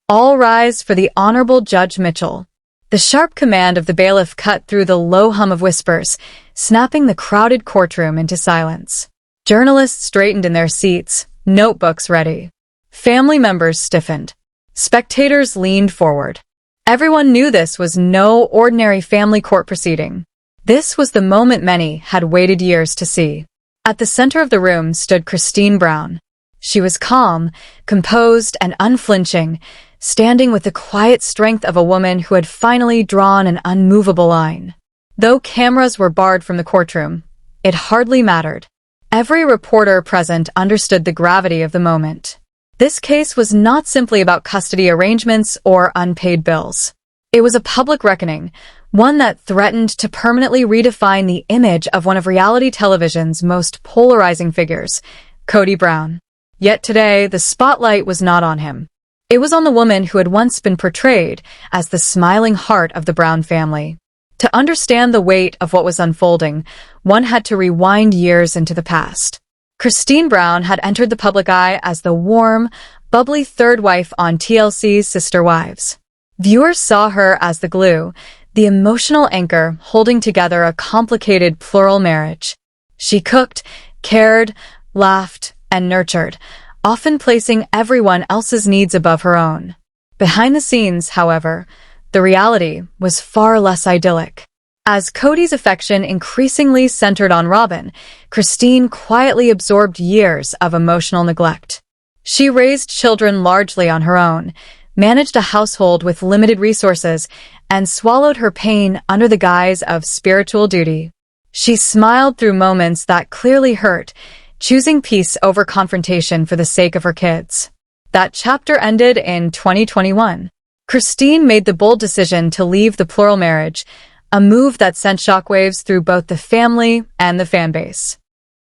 All rise for the Honorable Judge Mitchell. The sharp command of the bailiff cut through the low hum of whispers, snapping the crowded courtroom into silence. Journalists straightened in their seats, notebooks ready. Family members stiffened. Spectators leaned forward. Everyone knew this was no ordinary family court proceeding. This was the moment many had waited years to see. At the center of the room stood Kody Brown. She was calm, composed, and unflinching, standing with the quiet strength of a woman who had finally drawn an unmovable line. Though cameras were barred from the courtroom, it hardly mattered. Every reporter present understood the gravity of the moment. This case was not simply about custody arrangements or unpaid bills. It was a public reckoning, one that threatened to permanently redefine the image of one of reality television's most polarizing figures, Kody Brown. Yet today, the spotlight was not on him. It was on the woman who had once been portrayed as the smiling heart of the Brown family. To understand the weight of what was unfolding, one had to rewind years into the past. Kody Brown had entered the public eye as the warm, bubbly third wife on TLC's Sister Wives. Viewers saw her as the glue, the emotional anchor holding together a complicated plural marriage. She cooked, cared, laughed, and nurtured, often placing everyone else's needs above her own. Behind the scenes, however, the reality was far less idyllic. As Kody's affection increasingly centered on Robin, Kody quietly absorbed years of emotional neglect. She raised children largely on her own, managed a household with limited resources, and swallowed her pain under the guise of spiritual duty. She smiled through moments that clearly hurt, choosing peace over confrontation for the sake of her kids. That chapter ended in 2021. Kody made the bold decision to leave the plural marriage, a move that sent shockwaves through both the family and the fanbase.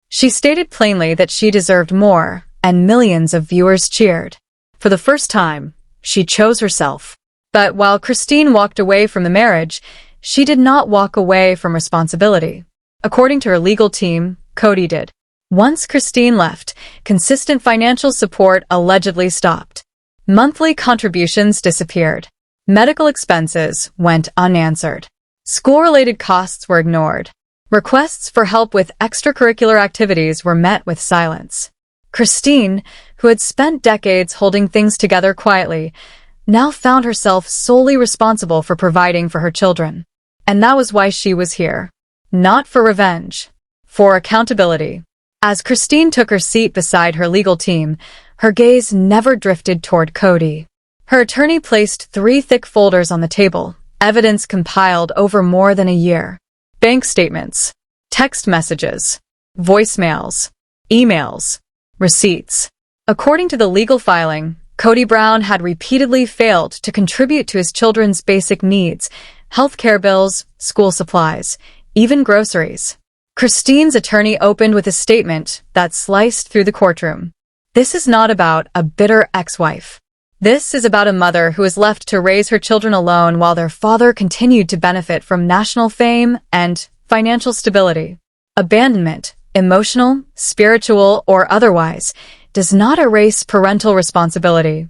She stated plainly that she deserved more, and millions of viewers cheered. For the first time, she chose herself. But while Kody walked away from the marriage, she did not walk away from responsibility. According to her legal team, Kody did. Once Kody left, consistent financial support allegedly stopped. Monthly contributions disappeared. Medical expenses went unanswered. School-related costs were ignored. Requests for help with extracurricular activities were met with silence. Kody, who had spent decades holding things together quietly, now found herself solely responsible for providing for her children. And that was why she was here. Not for revenge. For accountability. As Kody took her seat beside her legal team, her gaze never drifted toward Kody. Her attorney placed 3 thick folders on the table, evidence compiled over more than a year. Bank statements, text messages, voicemails, emails, receipts. According to the legal filing, Kody Brown had repeatedly failed to contribute to his children's basic needs, healthcare bills, school supplies, even groceries. Kody's attorney opened with a statement that sliced through the courtroom. This is not about a bitter ex-wife. This is about a mother who was left to raise her children alone while their father continued to benefit from national fame and financial stability. Abandonment, emotional, spiritual, or otherwise, does not erase parental responsibility.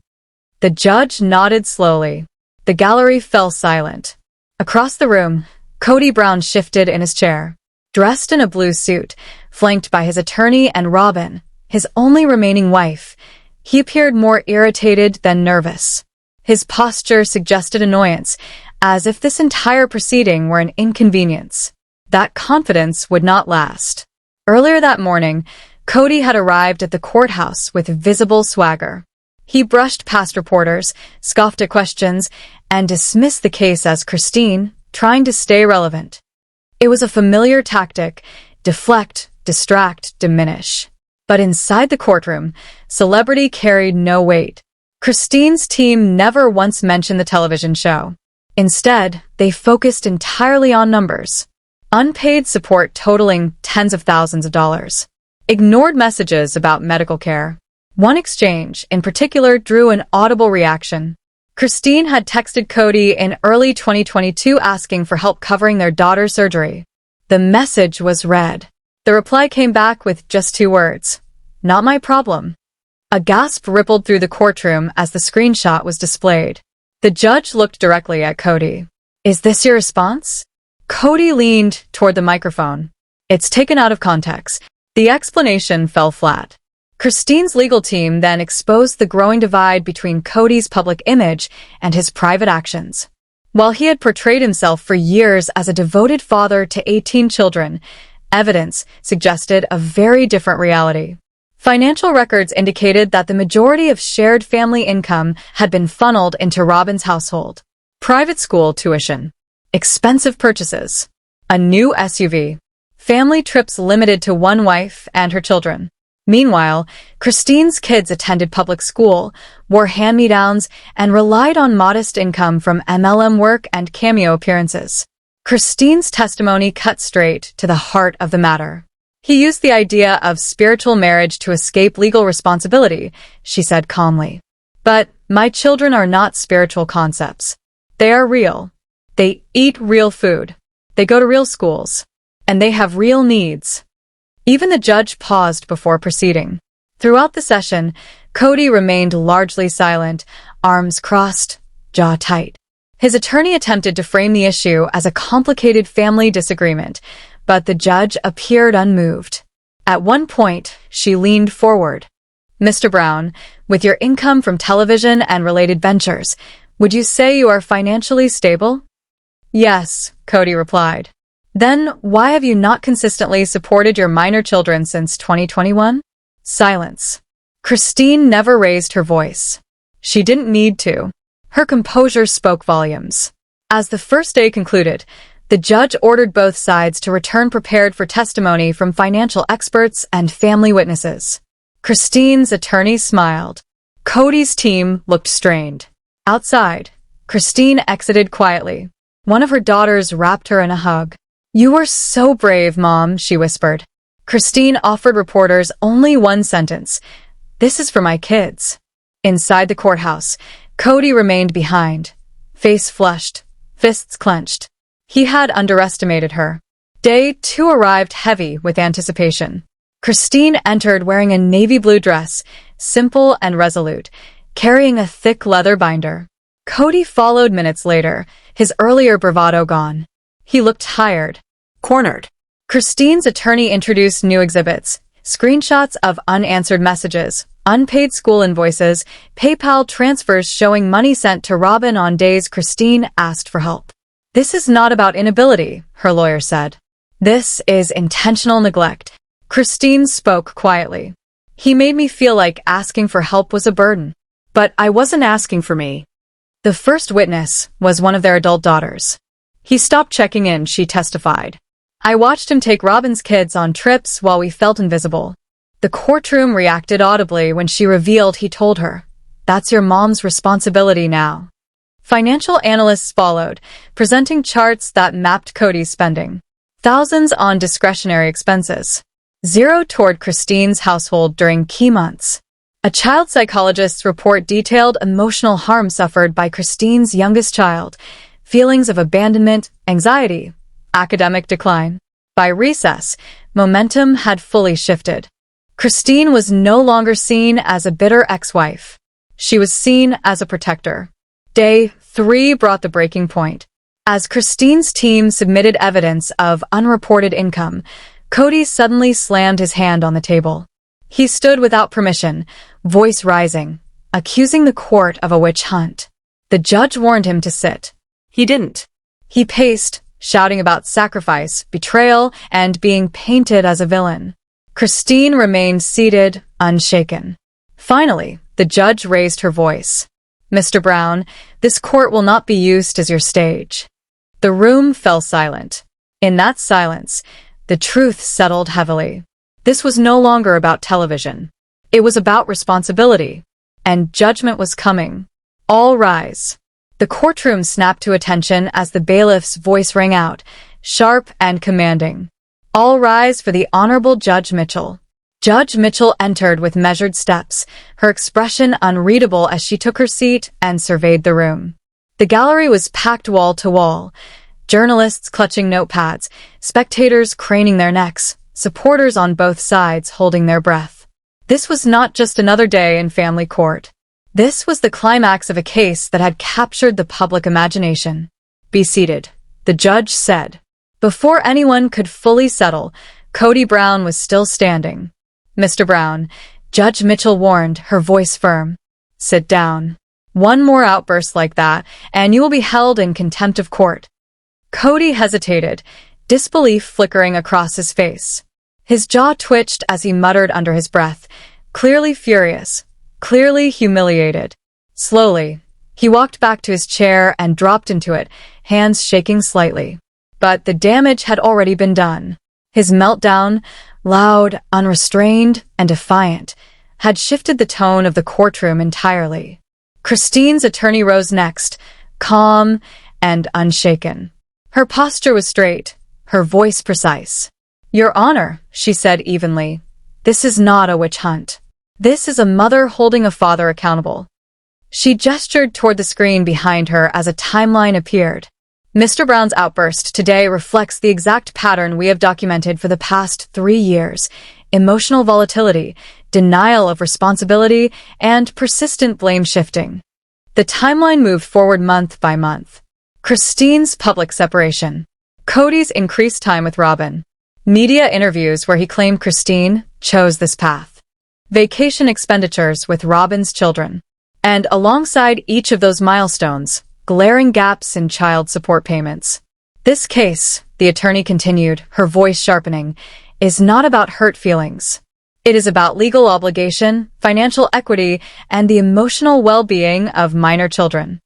The judge nodded slowly. The gallery fell silent. Across the room, Kody Brown shifted in his chair. Dressed in a blue suit, flanked by his attorney and Robin, his only remaining wife, he appeared more irritated than nervous. His posture suggested annoyance, as if this entire proceeding were an inconvenience. That confidence would not last. Earlier that morning, Kody had arrived at the courthouse with visible swagger. He brushed past reporters, scoffed at questions, and dismissed the case as Kody, trying to stay relevant. It was a familiar tactic: deflect, distract, diminish. But inside the courtroom, celebrity carried no weight. Kody's team never once mentioned the television show. Instead, they focused entirely on numbers. Unpaid support totaling tens of thousands of dollars. Ignored messages about medical care. One exchange, in particular, drew an audible reaction. Kody had texted Kody in early 2022 asking for help covering their daughter's surgery. The message was read. The reply came back with just 2 words: "Not my problem." A gasp rippled through the courtroom as the screenshot was displayed. The judge looked directly at Kody. "Is this your response?" Kody leaned toward the microphone. "It's taken out of context." The explanation fell flat. Christine's legal team then exposed the growing divide between Kody's public image and his private actions. While he had portrayed himself for years as a devoted father to 18 children, evidence suggested a very different reality. Financial records indicated that the majority of shared family income had been funneled into Robin's household. Private school tuition, expensive purchases, a new SUV, family trips limited to one wife and her children. Meanwhile, Christine's kids attended public school, wore hand-me-downs, and relied on modest income from MLM work and cameo appearances. Christine's testimony cut straight to the heart of the matter. "He used the idea of spiritual marriage to escape legal responsibility," she said calmly. "But my children are not spiritual concepts. They are real. They eat real food. They go to real schools. And they have real needs." Even the judge paused before proceeding. Throughout the session, Kody remained largely silent, arms crossed, jaw tight. His attorney attempted to frame the issue as a complicated family disagreement, but the judge appeared unmoved. At one point, she leaned forward. "Mr. Brown, with your income from television and related ventures, would you say you are financially stable?" "Yes," Kody replied. "Then why have you not consistently supported your minor children since 2021? Silence. Christine never raised her voice. She didn't need to. Her composure spoke volumes. As the first day concluded, the judge ordered both sides to return prepared for testimony from financial experts and family witnesses. Christine's attorney smiled. Kody's team looked strained. Outside, Christine exited quietly. One of her daughters wrapped her in a hug. "You were so brave, Mom," she whispered. Christine offered reporters only one sentence. "This is for my kids." Inside the courthouse, Kody remained behind, face flushed, fists clenched. He had underestimated her. Day 2 arrived heavy with anticipation. Christine entered wearing a navy blue dress, simple and resolute, carrying a thick leather binder. Kody followed minutes later, his earlier bravado gone. He looked tired, cornered. Christine's attorney introduced new exhibits, screenshots of unanswered messages, unpaid school invoices, PayPal transfers showing money sent to Robin on days Christine asked for help. "This is not about inability," her lawyer said. "This is intentional neglect." Christine spoke quietly. "He made me feel like asking for help was a burden. But I wasn't asking for me." The first witness was one of their adult daughters. "He stopped checking in," she testified. "I watched him take Robin's kids on trips while we felt invisible." The courtroom reacted audibly when she revealed he told her, "That's your mom's responsibility now." Financial analysts followed, presenting charts that mapped Kody's spending. Thousands on discretionary expenses. Zero toward Christine's household during key months. A child psychologist's report detailed emotional harm suffered by Christine's youngest child, feelings of abandonment, anxiety, academic decline. By recess, momentum had fully shifted. Christine was no longer seen as a bitter ex-wife. She was seen as a protector. Day 3 brought the breaking point. As Christine's team submitted evidence of unreported income, Kody suddenly slammed his hand on the table. He stood without permission, voice rising, accusing the court of a witch hunt. The judge warned him to sit. He didn't. He paced, shouting about sacrifice, betrayal, and being painted as a villain. Christine remained seated, unshaken. Finally, the judge raised her voice. "Mr. Brown, this court will not be used as your stage." The room fell silent. In that silence, the truth settled heavily. This was no longer about television. It was about responsibility. And judgment was coming. All rise. The courtroom snapped to attention as the bailiff's voice rang out, sharp and commanding. "All rise for the Honorable Judge Mitchell." Judge Mitchell entered with measured steps, her expression unreadable as she took her seat and surveyed the room. The gallery was packed wall to wall, journalists clutching notepads, spectators craning their necks, supporters on both sides holding their breath. This was not just another day in family court. This was the climax of a case that had captured the public imagination. "Be seated," the judge said. Before anyone could fully settle, Kody Brown was still standing. "Mr. Brown," Judge Mitchell warned, her voice firm. "Sit down. One more outburst like that, and you will be held in contempt of court." Kody hesitated, disbelief flickering across his face. His jaw twitched as he muttered under his breath, clearly furious, clearly humiliated. Slowly, he walked back to his chair and dropped into it, hands shaking slightly. But the damage had already been done. His meltdown, loud, unrestrained, and defiant, had shifted the tone of the courtroom entirely. Christine's attorney rose next, calm and unshaken. Her posture was straight, her voice precise. "Your Honor," she said evenly, "this is not a witch hunt. This is a mother holding a father accountable." She gestured toward the screen behind her as a timeline appeared. Mr. Brown's outburst today reflects the exact pattern we have documented for the past 3 years: emotional volatility, denial of responsibility, and persistent blame shifting. The timeline moved forward month by month. Christine's public separation. Kody's increased time with Robin. Media interviews where he claimed Christine chose this path. Vacation expenditures with Robin's children. And alongside each of those milestones, glaring gaps in child support payments. "This case," the attorney continued, her voice sharpening, "is not about hurt feelings. It is about legal obligation, financial equity, and the emotional well-being of minor children."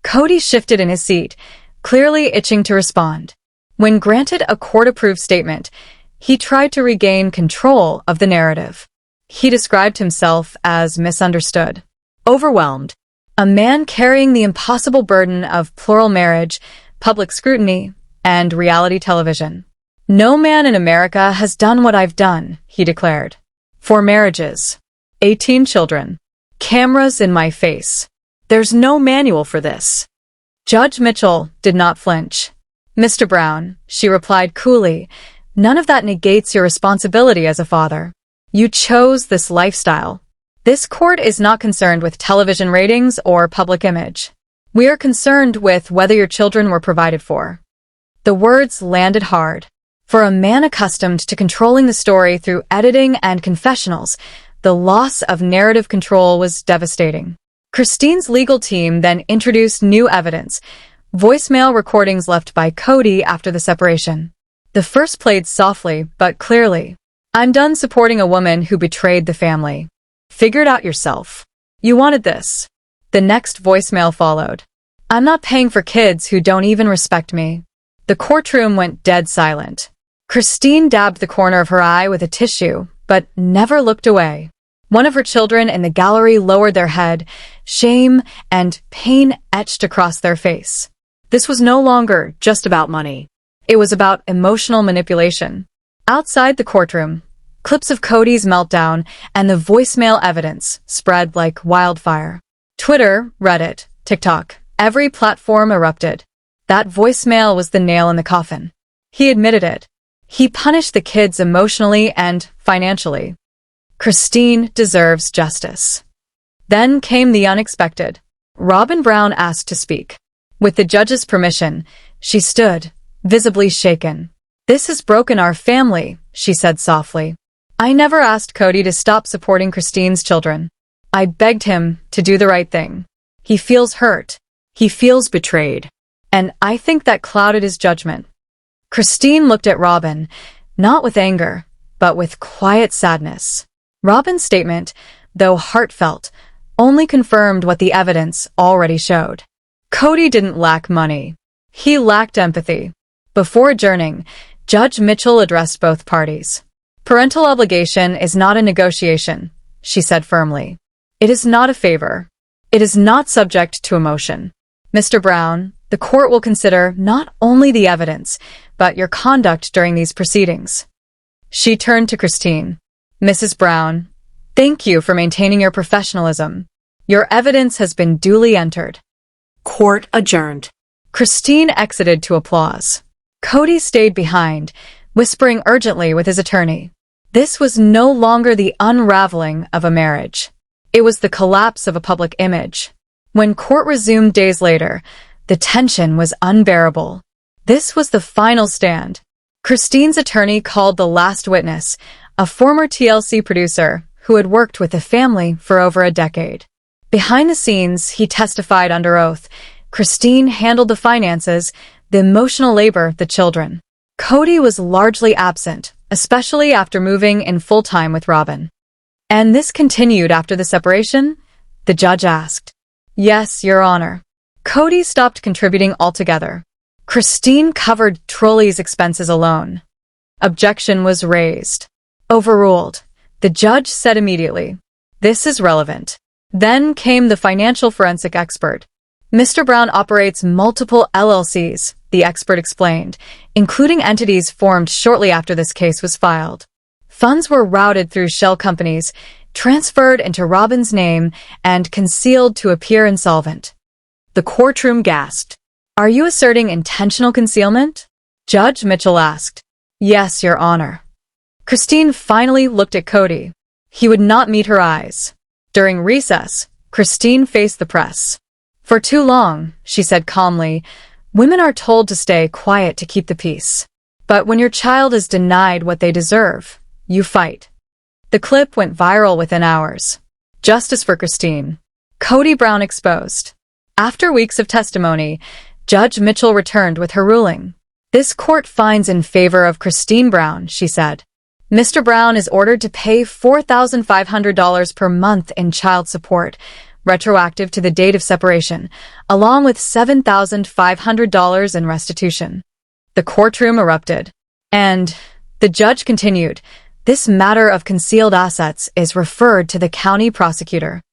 Kody shifted in his seat, clearly itching to respond. When granted a court-approved statement, he tried to regain control of the narrative. He described himself as misunderstood, overwhelmed, a man carrying the impossible burden of plural marriage, public scrutiny, and reality television. "No man in America has done what I've done," he declared. "4 marriages, 18 children, cameras in my face. There's no manual for this." Judge Mitchell did not flinch. "Mr. Brown," she replied coolly, "none of that negates your responsibility as a father. You chose this lifestyle. This court is not concerned with television ratings or public image. We are concerned with whether your children were provided for." The words landed hard. For a man accustomed to controlling the story through editing and confessionals, the loss of narrative control was devastating. Christine's legal team then introduced new evidence, voicemail recordings left by Kody after the separation. The first played softly but clearly. "I'm done supporting a woman who betrayed the family. Figure it out yourself. You wanted this." The next voicemail followed. "I'm not paying for kids who don't even respect me." The courtroom went dead silent. Christine dabbed the corner of her eye with a tissue, but never looked away. One of her children in the gallery lowered their head, shame and pain etched across their face. This was no longer just about money. It was about emotional manipulation. Outside the courtroom, clips of Kody's meltdown and the voicemail evidence spread like wildfire. Twitter, Reddit, TikTok, every platform erupted. That voicemail was the nail in the coffin. He admitted it. He punished the kids emotionally and financially. Christine deserves justice. Then came the unexpected. Robin Brown asked to speak. With the judge's permission, she stood, visibly shaken. "This has broken our family," she said softly. "I never asked Kody to stop supporting Christine's children. I begged him to do the right thing. He feels hurt. He feels betrayed. And I think that clouded his judgment." Christine looked at Robin, not with anger, but with quiet sadness. Robin's statement, though heartfelt, only confirmed what the evidence already showed. Kody didn't lack money. He lacked empathy. Before adjourning, Judge Mitchell addressed both parties. "Parental obligation is not a negotiation," she said firmly. "It is not a favor. It is not subject to emotion. Mr. Brown, the court will consider not only the evidence, but your conduct during these proceedings." She turned to Christine. "Mrs. Brown, thank you for maintaining your professionalism. Your evidence has been duly entered." Court adjourned. Christine exited to applause. Kody stayed behind, whispering urgently with his attorney. This was no longer the unraveling of a marriage. It was the collapse of a public image. When court resumed days later, the tension was unbearable. This was the final stand. Christine's attorney called the last witness, a former TLC producer who had worked with the family for over a decade. Behind the scenes, he testified under oath. Christine handled the finances, the emotional labor, the children. Kody was largely absent, especially after moving in full-time with Robin. And this continued after the separation? The judge asked. Yes, Your Honor. Kody stopped contributing altogether. Christine covered Trolley's expenses alone. Objection was raised. Overruled. The judge said immediately, "This is relevant." Then came the financial forensic expert. Mr. Brown operates multiple LLCs, the expert explained, including entities formed shortly after this case was filed. Funds were routed through shell companies, transferred into Robin's name, and concealed to appear insolvent. The courtroom gasped. "Are you asserting intentional concealment?" Judge Mitchell asked. "Yes, Your Honor." Christine finally looked at Kody. He would not meet her eyes. During recess, Christine faced the press. "For too long," she said calmly, "women are told to stay quiet to keep the peace. But when your child is denied what they deserve, you fight." The clip went viral within hours. Justice for Christine. Kody Brown exposed. After weeks of testimony, Judge Mitchell returned with her ruling. "This court finds in favor of Christine Brown," she said. "Mr. Brown is ordered to pay $4,500 per month in child support, retroactive to the date of separation, along with $7,500 in restitution." The courtroom erupted. And the judge continued, "This matter of concealed assets is referred to the county prosecutor."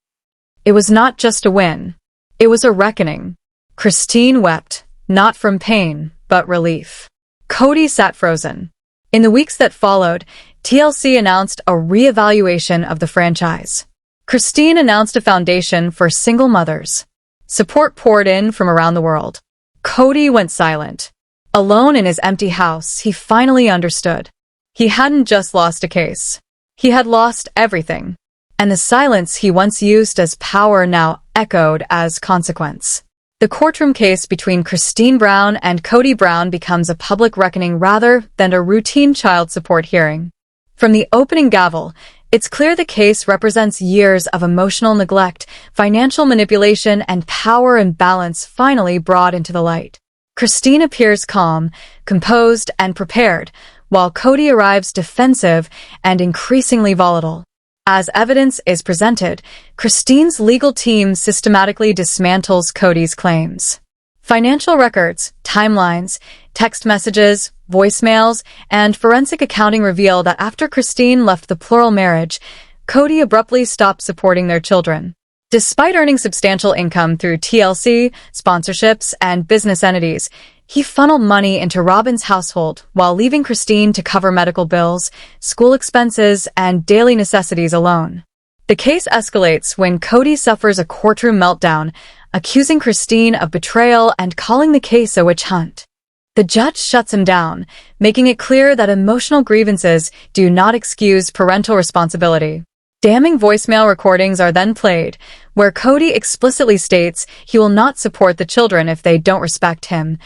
It was not just a win. It was a reckoning. Christine wept, not from pain, but relief. Kody sat frozen. In the weeks that followed, TLC announced a re-evaluation of the franchise. Christine announced a foundation for single mothers. Support poured in from around the world. Kody went silent. Alone in his empty house, he finally understood. He hadn't just lost a case. He had lost everything. And the silence he once used as power now echoed as consequence. The courtroom case between Christine Brown and Kody Brown becomes a public reckoning rather than a routine child support hearing. From the opening gavel, it's clear the case represents years of emotional neglect, financial manipulation, and power imbalance finally brought into the light. Christine appears calm, composed, and prepared, while Kody arrives defensive and increasingly volatile. As evidence is presented, Christine's legal team systematically dismantles Kody's claims. Financial records, timelines, text messages, voicemails, and forensic accounting reveal that after Christine left the plural marriage, Kody abruptly stopped supporting their children. Despite earning substantial income through TLC, sponsorships, and business entities, he funneled money into Robin's household while leaving Christine to cover medical bills, school expenses, and daily necessities alone. The case escalates when Kody suffers a courtroom meltdown, accusing Christine of betrayal and calling the case a witch hunt. The judge shuts him down, making it clear that emotional grievances do not excuse parental responsibility. Damning voicemail recordings are then played, where Kody explicitly states he will not support the children if they don't respect him,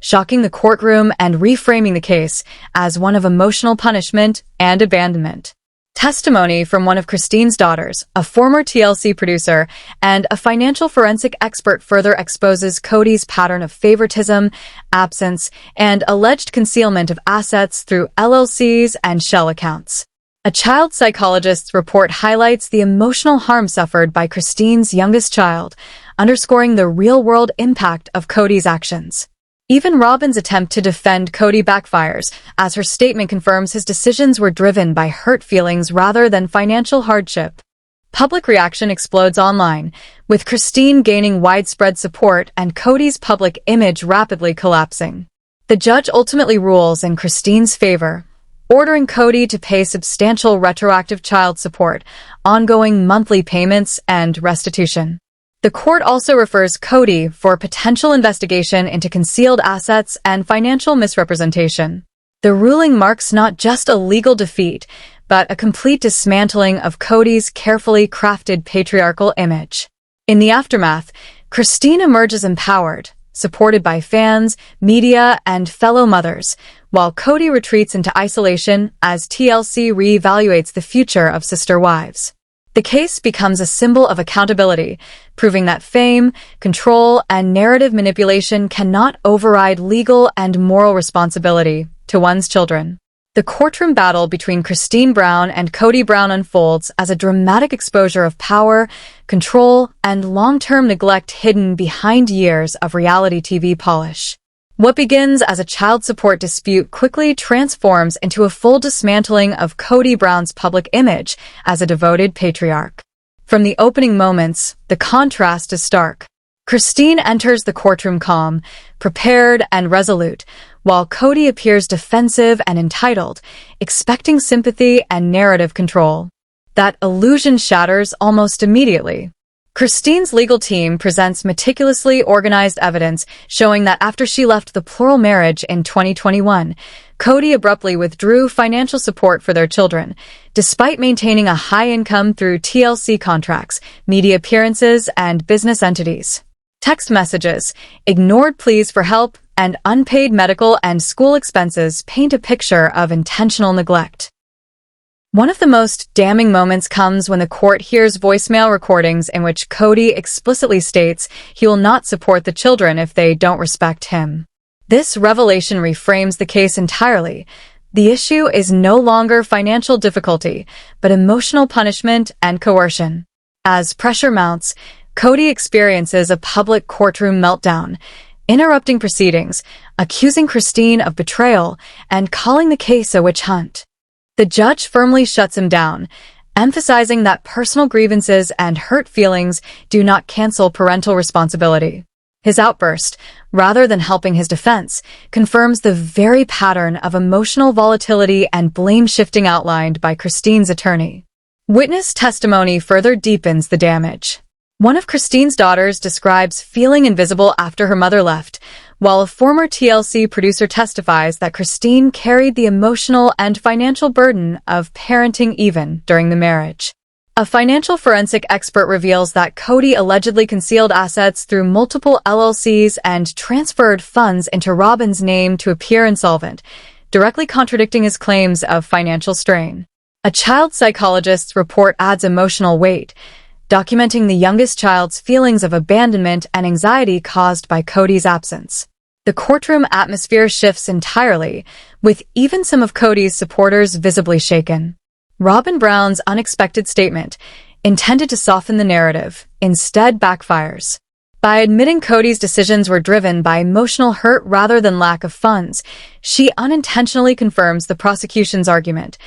shocking the courtroom and reframing the case as one of emotional punishment and abandonment. Testimony from one of Christine's daughters, a former TLC producer, and a financial forensic expert further exposes Kody's pattern of favoritism, absence, and alleged concealment of assets through LLCs and shell accounts. A child psychologist's report highlights the emotional harm suffered by Christine's youngest child, underscoring the real-world impact of Kody's actions. Even Robin's attempt to defend Kody backfires, as her statement confirms his decisions were driven by hurt feelings rather than financial hardship. Public reaction explodes online, with Christine gaining widespread support and Kody's public image rapidly collapsing. The judge ultimately rules in Christine's favor, ordering Kody to pay substantial retroactive child support, ongoing monthly payments, and restitution. The court also refers Kody for potential investigation into concealed assets and financial misrepresentation. The ruling marks not just a legal defeat, but a complete dismantling of Kody's carefully crafted patriarchal image. In the aftermath, Christine emerges empowered, supported by fans, media, and fellow mothers, while Kody retreats into isolation as TLC reevaluates the future of sister wives. The case becomes a symbol of accountability, proving that fame, control, and narrative manipulation cannot override legal and moral responsibility to one's children. The courtroom battle between Kody Brown and Kody Brown unfolds as a dramatic exposure of power, control, and long-term neglect hidden behind years of reality TV polish. What begins as a child support dispute quickly transforms into a full dismantling of Kody Brown's public image as a devoted patriarch. From the opening moments, the contrast is stark. Christine enters the courtroom calm, prepared and resolute, while Kody appears defensive and entitled, expecting sympathy and narrative control. That illusion shatters almost immediately. Christine's legal team presents meticulously organized evidence showing that after she left the plural marriage in 2021, Kody abruptly withdrew financial support for their children, despite maintaining a high income through TLC contracts, media appearances, and business entities. Text messages, ignored pleas for help, and unpaid medical and school expenses paint a picture of intentional neglect. One of the most damning moments comes when the court hears voicemail recordings in which Kody explicitly states he will not support the children if they don't respect him. This revelation reframes the case entirely. The issue is no longer financial difficulty, but emotional punishment and coercion. As pressure mounts, Kody experiences a public courtroom meltdown, interrupting proceedings, accusing Christine of betrayal, and calling the case a witch hunt. The judge firmly shuts him down, emphasizing that personal grievances and hurt feelings do not cancel parental responsibility. His outburst, rather than helping his defense, confirms the very pattern of emotional volatility and blame-shifting outlined by Christine's attorney. Witness testimony further deepens the damage. One of Christine's daughters describes feeling invisible after her mother left, while a former TLC producer testifies that Christine carried the emotional and financial burden of parenting even during the marriage. A financial forensic expert reveals that Kody allegedly concealed assets through multiple LLCs and transferred funds into Robin's name to appear insolvent, directly contradicting his claims of financial strain. A child psychologist's report adds emotional weight, documenting the youngest child's feelings of abandonment and anxiety caused by Kody's absence. The courtroom atmosphere shifts entirely, with even some of Kody's supporters visibly shaken. Robin Brown's unexpected statement, intended to soften the narrative, instead backfires. By admitting Kody's decisions were driven by emotional hurt rather than lack of funds, she unintentionally confirms the prosecution's argument.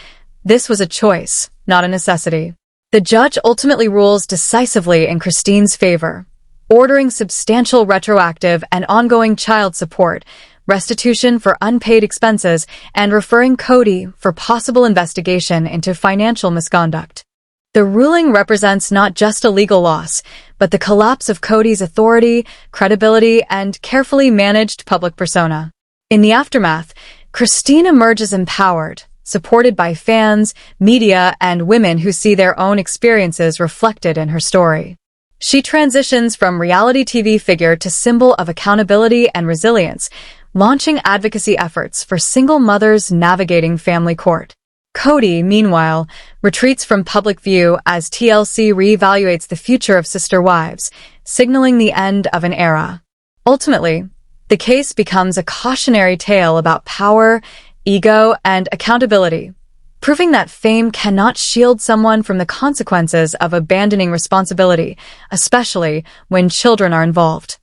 This was a choice, not a necessity. The judge ultimately rules decisively in Christine's favor, ordering substantial retroactive and ongoing child support, restitution for unpaid expenses, and referring Kody for possible investigation into financial misconduct. The ruling represents not just a legal loss, but the collapse of Kody's authority, credibility, and carefully managed public persona. In the aftermath, Christine emerges empowered, supported by fans, media, and women who see their own experiences reflected in her story. She transitions from reality TV figure to symbol of accountability and resilience, launching advocacy efforts for single mothers navigating family court. Kody, meanwhile, retreats from public view as TLC reevaluates the future of sister wives, signaling the end of an era. Ultimately, the case becomes a cautionary tale about power, ego, and accountability, proving that fame cannot shield someone from the consequences of abandoning responsibility, especially when children are involved.